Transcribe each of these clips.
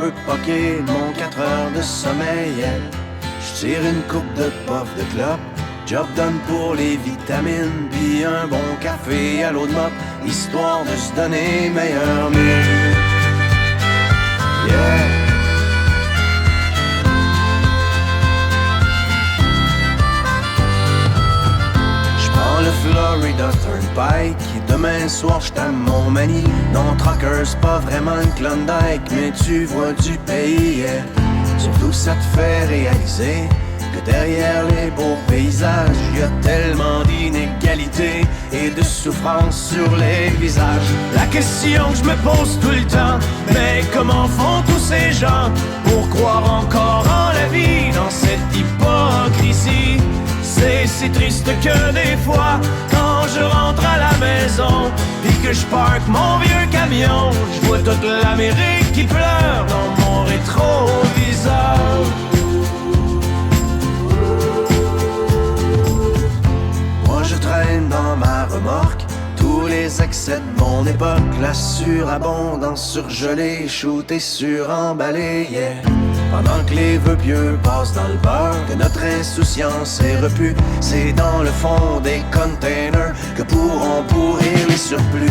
peu poqué de mon 4 heures de sommeil. Je tire une coupe de puff de clope, job done pour les vitamines, puis un bon café à l'eau de mop, histoire de se donner meilleur mieux. Yeah. Le Florida Turnpike, demain soir j't'aime mon mani. Non, trucker, c'est pas vraiment une Klondike, mais tu vois du pays, yeah. Surtout ça te fait réaliser que derrière les beaux paysages, y a tellement d'inégalités et de souffrance sur les visages. La question que je me pose tout le temps, mais comment font tous ces gens pour croire encore en la vie dans cette hypocrisie? C'est si triste que des fois, quand je rentre à la maison puis que je parque mon vieux camion, je vois toute l'Amérique qui pleure dans mon rétroviseur. Moi je traîne dans ma remorque tous les excès de mon époque, la surabondance surgelée, shootée, suremballée, yeah. Pendant que les vœux pieux passent dans le beurre, que notre insouciance est repue, c'est dans le fond des containers que pourront pourrir les surplus.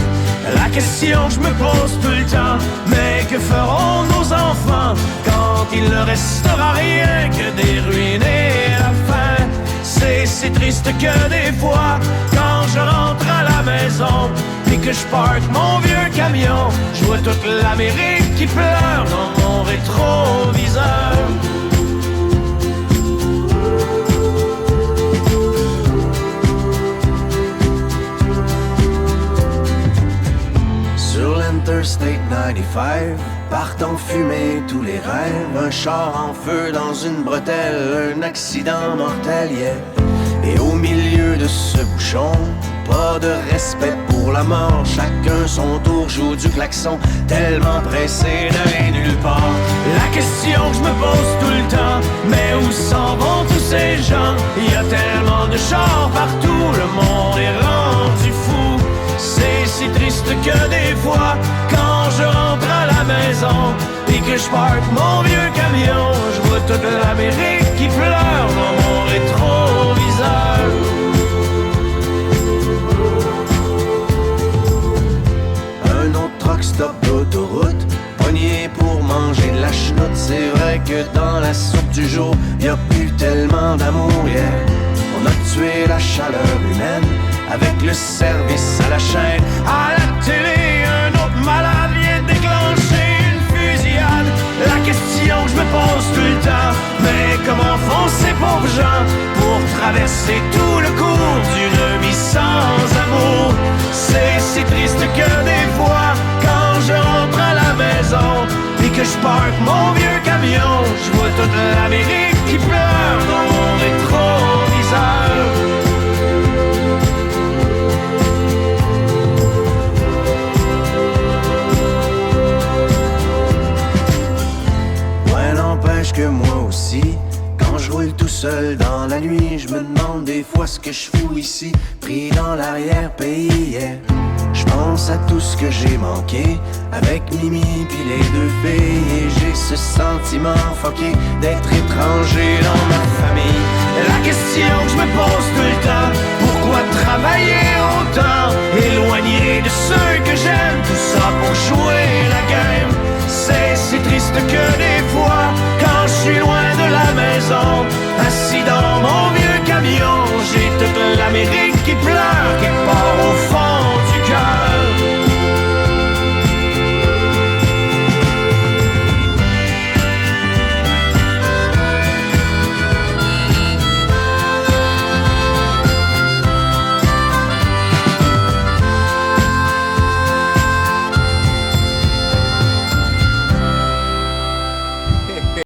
La question que je me pose tout le temps, mais que feront nos enfants quand il ne restera rien que des ruines et la faim? C'est si triste que des fois, quand je rentre à la maison et que je parque mon vieux camion, je vois toute l'Amérique qui pleure dans mon rétroviseur. Sur l'Interstate 95, partent en fumée tous les rêves, un char en feu dans une bretelle, un accident mortel, yeah. Et au milieu de ce bouchon, pas de respect pour la mort, chacun son tour joue du klaxon, tellement pressé d'aller nulle part. La question que je me pose tout le temps, mais où s'en vont tous ces gens? Il y a tellement de chars partout, le monde est rendu fou. C'est si triste que des fois, quand je rentre à la maison et que je parque mon vieux camion, je vois toute l'Amérique qui pleure dans mon rétroviseur. Un autre truck stop d'autoroute, pogné pour manger de la chenoute. C'est vrai que dans la soupe du jour, y a plus tellement d'amour, yeah. On a tué la chaleur humaine avec le service à la chaîne. À la télé, un autre malade vient déclencher une fusillade. La question que je me pose tout le temps, mais comment font ces pauvres gens pour traverser tout le cours d'une vie sans amour? C'est si triste que des fois, quand je rentre à la maison et que je parque mon vieux camion, je vois toute l'Amérique qui pleure dans mon rétroviseur. Que moi aussi, quand je roule tout seul dans la nuit, je me demande des fois ce que je fous ici, pris dans l'arrière-pays, yeah. Je pense à tout ce que j'ai manqué avec Mimi pis les deux filles, et j'ai ce sentiment fucké d'être étranger dans ma famille. La question que je me pose tout le temps, pourquoi travailler autant, éloigné de ceux que j'aime, tout ça pour jouer la game? C'est si triste que des fois, quand je suis loin de la maison, assis dans mon vieux camion, j'ai toute l'Amérique qui pleure,